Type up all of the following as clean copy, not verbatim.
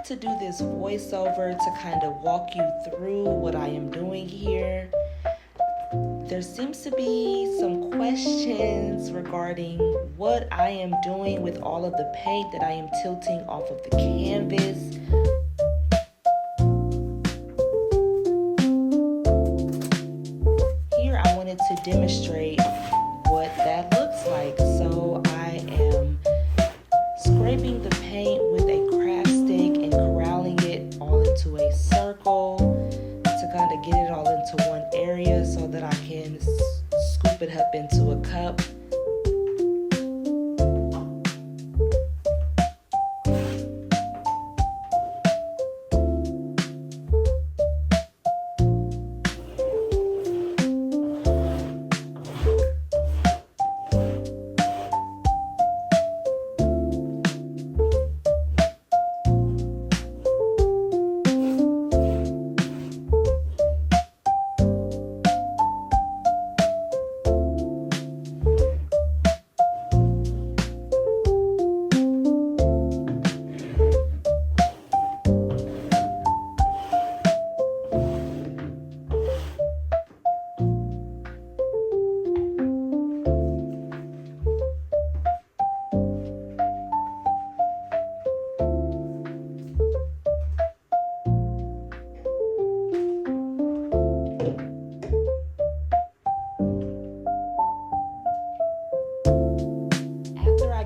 to do this voiceover to kind of walk you through what I am doing here. There seems to be some questions regarding what I am doing with all of the paint that I am tilting off of the canvas. Here I wanted to demonstrate what that looks like. So I am scraping the paint with a craft stick and corralling it all into a circle to kind of get it all into one area so that I can scoop it up into a cup.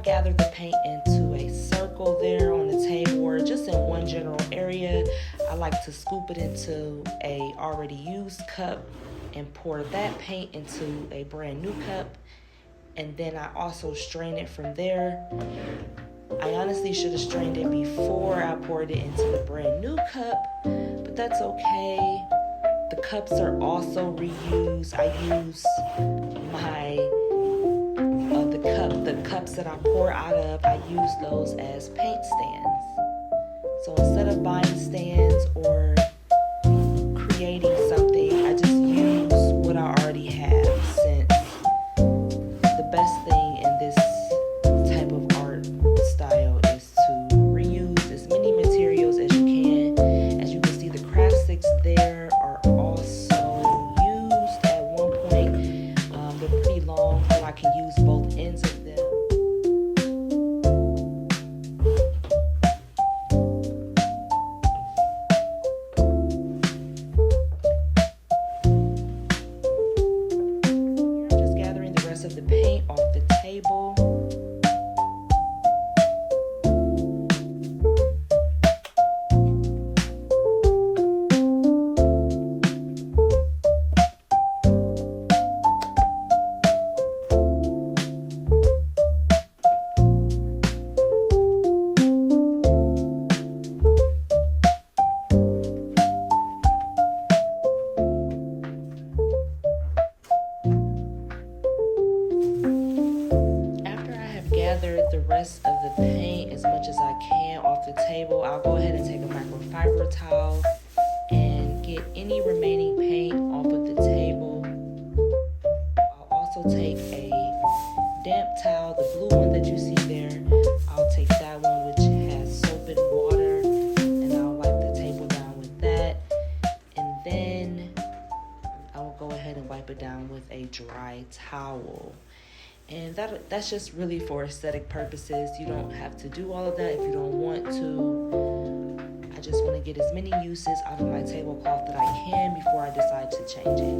Gather the paint into a circle there on the table or just in one general area. I like to scoop it into a already used cup and pour that paint into a brand new cup, and then I also strain it from there. I honestly should have strained it before I poured it into the brand new cup, but that's okay. The cups are also reused. I use the cups that I pour out of, I use those as paint stands. So instead of buying stands or creating something, I just use what I already have, since the best thing in this type of art style is to reuse as many materials as you can. As you can see, the craft sticks there are also used at one point. They're pretty long, so I can use both ends of them. Just gathering the rest of the paint off the table. Gathered the rest of the paint as much as I can off the table, I'll go ahead and take a microfiber towel and get any remaining paint off of the table. I'll also take a damp towel, the blue one that you see there. I'll take that one, which has soap and water, and I'll wipe the table down with that. And then I will go ahead and wipe it down with a dry towel. And that's just really for aesthetic purposes. You don't have to do all of that if you don't want to. I just want to get as many uses out of my tablecloth that I can before I decide to change it.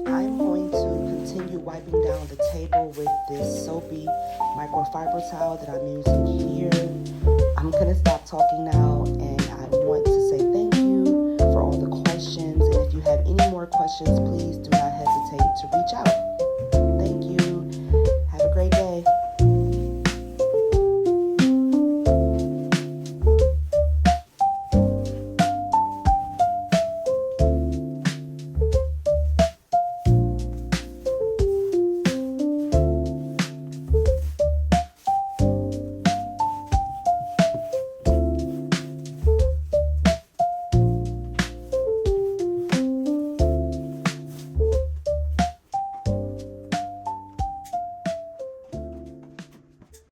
I'm going to continue wiping down the table with this soapy microfiber towel that I'm using here. I'm going to stop talking now, and I want to say thank you for all the questions. And if you have any more questions, please do not hesitate to reach out.